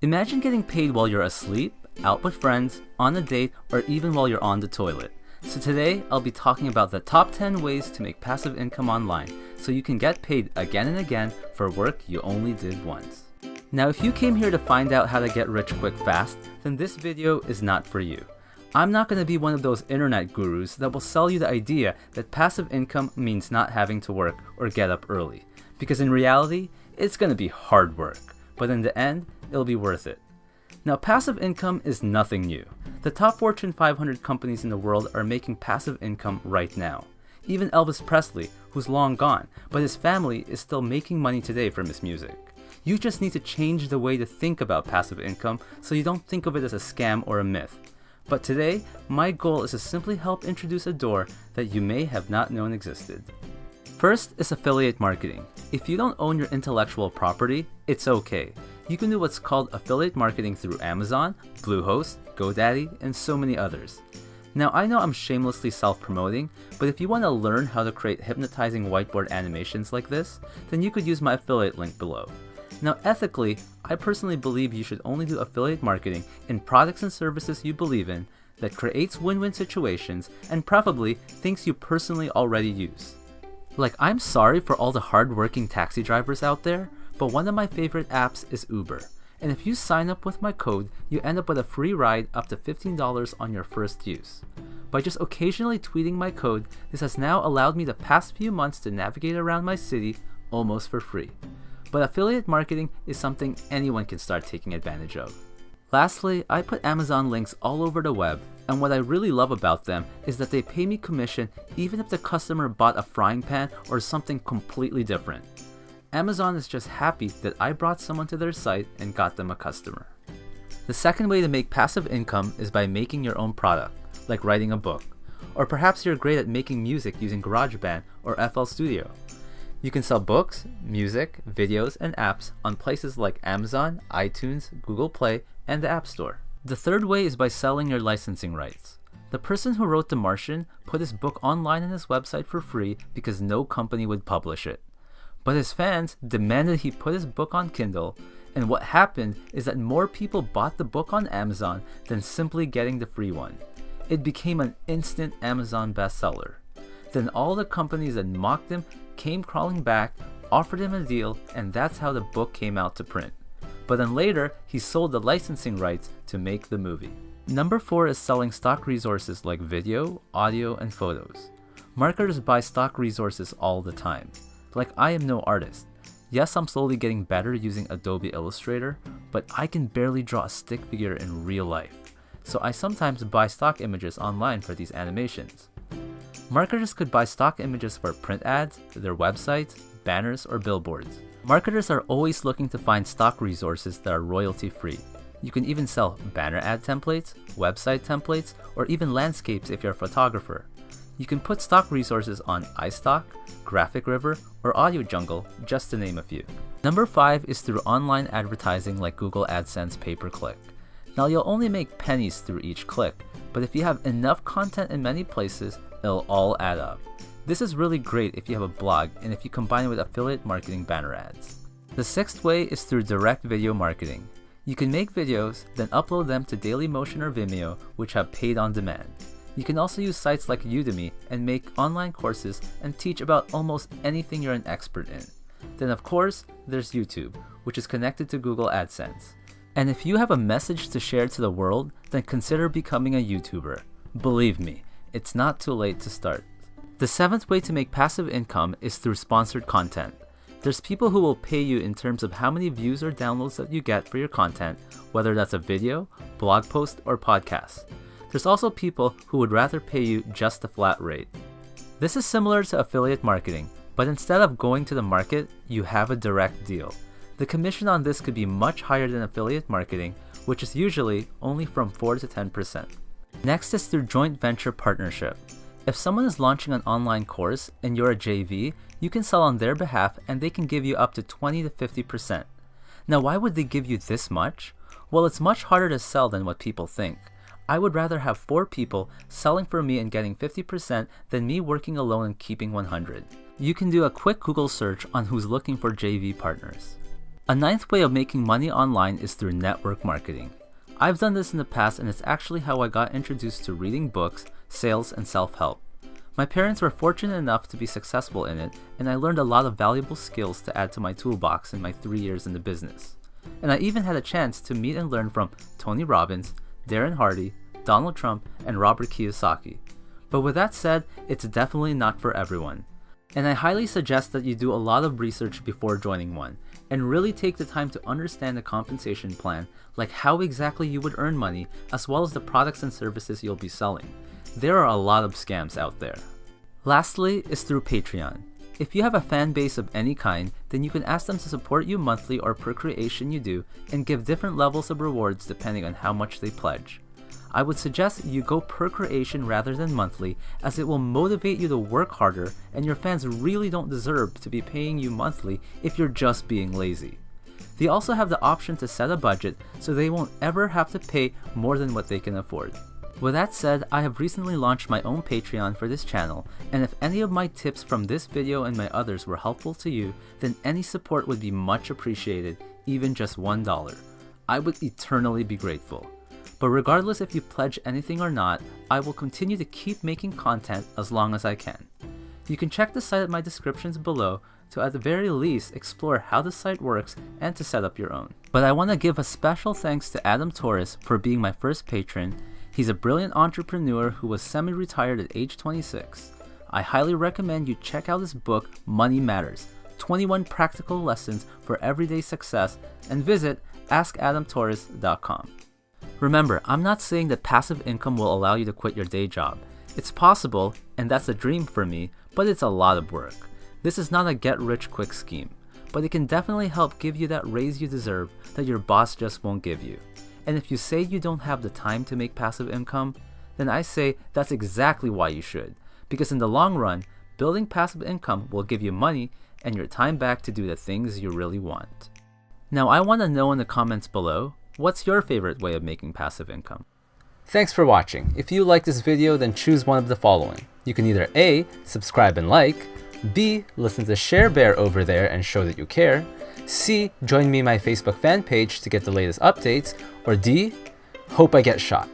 Imagine getting paid while you're asleep, out with friends, on a date, or even while you're on the toilet. So today, I'll be talking about the top 10 ways to make passive income online, so you can get paid again and again for work you only did once. Now, if you came here to find out how to get rich quick fast, then this video is not for you. I'm not going to be one of those internet gurus that will sell you the idea that passive income means not having to work or get up early. Because in reality, it's going to be hard work, but in the end, it'll be worth it. Now, passive income is nothing new. The top Fortune 500 companies in the world are making passive income right now. Even Elvis Presley, who's long gone, but his family is still making money today from his music. You just need to change the way to think about passive income so you don't think of it as a scam or a myth. But today, my goal is to simply help introduce a door that you may have not known existed. First is affiliate marketing. If you don't own your intellectual property, it's okay. You can do what's called affiliate marketing through Amazon, Bluehost, GoDaddy, and so many others. Now, I know I'm shamelessly self-promoting, but if you want to learn how to create hypnotizing whiteboard animations like this, then you could use my affiliate link below. Now, ethically, I personally believe you should only do affiliate marketing in products and services you believe in, that creates win-win situations, and preferably things you personally already use. Like, I'm sorry for all the hard-working taxi drivers out there, but one of my favorite apps is Uber. And if you sign up with my code, you end up with a free ride up to $15 on your first use. By just occasionally tweeting my code, this has now allowed me the past few months to navigate around my city almost for free. But affiliate marketing is something anyone can start taking advantage of. Lastly, I put Amazon links all over the web, and what I really love about them is that they pay me commission even if the customer bought a frying pan or something completely different. Amazon is just happy that I brought someone to their site and got them a customer. The second way to make passive income is by making your own product, like writing a book. Or perhaps you're great at making music using GarageBand or FL Studio. You can sell books, music, videos, and apps on places like Amazon, iTunes, Google Play, and the App Store. The third way is by selling your licensing rights. The person who wrote The Martian put his book online on his website for free because no company would publish it. But his fans demanded he put his book on Kindle, and what happened is that more people bought the book on Amazon than simply getting the free one. It became an instant Amazon bestseller. Then all the companies that mocked him came crawling back, offered him a deal, and that's how the book came out to print. But then later, he sold the licensing rights to make the movie. Number 4 is selling stock resources like video, audio, and photos. Marketers buy stock resources all the time. Like, I am no artist. Yes, I'm slowly getting better using Adobe Illustrator, but I can barely draw a stick figure in real life. So I sometimes buy stock images online for these animations. Marketers could buy stock images for print ads, their websites, banners, or billboards. Marketers are always looking to find stock resources that are royalty-free. You can even sell banner ad templates, website templates, or even landscapes if you're a photographer. You can put stock resources on iStock, Graphic River, or Audio Jungle, just to name a few. Number 5 is through online advertising like Google AdSense pay-per-click. Now, you'll only make pennies through each click, but if you have enough content in many places, it'll all add up. This is really great if you have a blog and if you combine it with affiliate marketing banner ads. The sixth way is through direct video marketing. You can make videos, then upload them to Dailymotion or Vimeo, which have paid on demand. You can also use sites like Udemy and make online courses and teach about almost anything you're an expert in. Then of course, there's YouTube, which is connected to Google AdSense. And if you have a message to share to the world, then consider becoming a YouTuber. Believe me, it's not too late to start. The seventh way to make passive income is through sponsored content. There's people who will pay you in terms of how many views or downloads that you get for your content, whether that's a video, blog post, or podcast. There's also people who would rather pay you just a flat rate. This is similar to affiliate marketing, but instead of going to the market, you have a direct deal. The commission on this could be much higher than affiliate marketing, which is usually only from 4 to 10%. Next is through joint venture partnership. If someone is launching an online course and you're a JV, you can sell on their behalf and they can give you up to 20 to 50%. Now, why would they give you this much? Well, it's much harder to sell than what people think. I would rather have 4 people selling for me and getting 50% than me working alone and keeping 100. You can do a quick Google search on who's looking for JV partners. A ninth way of making money online is through network marketing. I've done this in the past, and it's actually how I got introduced to reading books, sales, and self-help. My parents were fortunate enough to be successful in it, and I learned a lot of valuable skills to add to my toolbox in my 3 years in the business. And I even had a chance to meet and learn from Tony Robbins, Darren Hardy, Donald Trump, and Robert Kiyosaki. But with that said, it's definitely not for everyone. And I highly suggest that you do a lot of research before joining one, and really take the time to understand the compensation plan, like how exactly you would earn money, as well as the products and services you'll be selling. There are a lot of scams out there. Lastly is through Patreon. If you have a fan base of any kind, then you can ask them to support you monthly or per creation you do, and give different levels of rewards depending on how much they pledge. I would suggest you go per creation rather than monthly, as it will motivate you to work harder, and your fans really don't deserve to be paying you monthly if you're just being lazy. They also have the option to set a budget, so they won't ever have to pay more than what they can afford. With that said, I have recently launched my own Patreon for this channel, and if any of my tips from this video and my others were helpful to you, then any support would be much appreciated, even just $1. I would eternally be grateful. But regardless if you pledge anything or not, I will continue to keep making content as long as I can. You can check the site at my descriptions below to at the very least explore how the site works and to set up your own. But I want to give a special thanks to Adam Torres for being my first patron. He's a brilliant entrepreneur who was semi-retired at age 26. I highly recommend you check out his book, Money Matters, 21 Practical Lessons for Everyday Success, and visit askadamtorres.com. Remember, I'm not saying that passive income will allow you to quit your day job. It's possible, and that's a dream for me, but it's a lot of work. This is not a get-rich-quick scheme, but it can definitely help give you that raise you deserve that your boss just won't give you. And if you say you don't have the time to make passive income, then I say that's exactly why you should, because in the long run, building passive income will give you money and your time back to do the things you really want. Now, I want to know in the comments below, what's your favorite way of making passive income? Thanks for watching. If you like this video, then choose one of the following. You can either A, subscribe and like, B, listen to Share Bear over there and show that you care, C, join me in my Facebook fan page to get the latest updates, or D, hope I get shot.